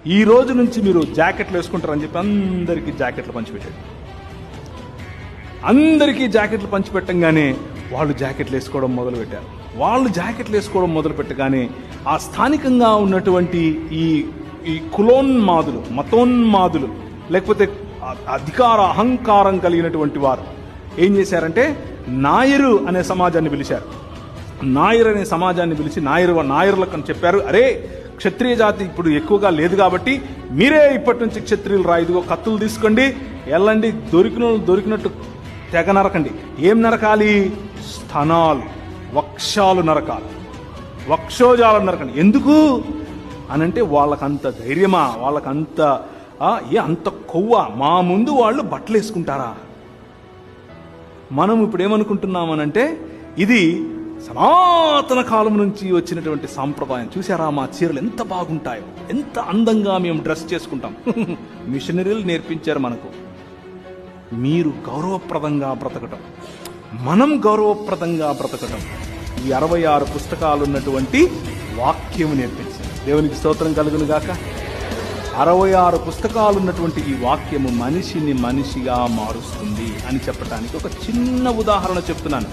ఈ రోజు నుంచి మీరు జాకెట్లు వేసుకుంటారని చెప్పి అందరికీ జాకెట్లు పంచిపెట్టాడు. అందరికీ జాకెట్లు పంచిపెట్టంగానే వాళ్ళు జాకెట్లు వేసుకోవడం మొదలుపెట్టారు. వాళ్ళు జాకెట్లు వేసుకోవడం మొదలుపెట్టగానే ఆ స్థానికంగా ఉన్నటువంటి ఈ కులోన్మాదులు, మతోన్మాదులు, లేకపోతే అధికార అహంకారం కలిగినటువంటి వారు ఏం చేశారంటే నాయరు అనే సమాజాన్ని పిలిచారు. నాయర్ అనే సమాజాన్ని పిలిచి నాయరులకు అని చెప్పారు, అరే క్షత్రియ జాతి ఇప్పుడు ఎక్కువగా లేదు కాబట్టి మీరే ఇప్పటి నుంచి క్షత్రియులు రా, ఇదిగో కత్తులు తీసుకోండి, వెళ్ళండి, దొరికినట్టు తెగ నరకండి. ఏం నరకాలి? స్తనాలు, వక్షాలు నరకాలి, వక్షోజాలను నరకండి. ఎందుకు అనంటే వాళ్ళకంత ధైర్యమా, వాళ్ళకంత అంత కొవ్వ, మా ముందు వాళ్ళు బట్టలు వేసుకుంటారా? మనం ఇప్పుడు ఏమనుకుంటున్నామనంటే ఇది సనాతన కాలం నుంచి వచ్చినటువంటి సాంప్రదాయం. చూసారా మా చీరలు ఎంత బాగుంటాయో, ఎంత అందంగా మేము డ్రెస్ చేసుకుంటాం. మిషనరీలు నేర్పించారు మనకు. మీరు గౌరవప్రదంగా బ్రతకటం, మనం గౌరవప్రదంగా బ్రతకటం ఈ 66 పుస్తకాలు ఉన్నటువంటి వాక్యం నేర్పించారు. దేవునికి స్తోత్రం కలుగును గాక. 66 పుస్తకాలు ఉన్నటువంటి ఈ వాక్యము మనిషిని మనిషిగా మారుస్తుంది అని చెప్పడానికి ఒక చిన్న ఉదాహరణ చెప్తున్నాను.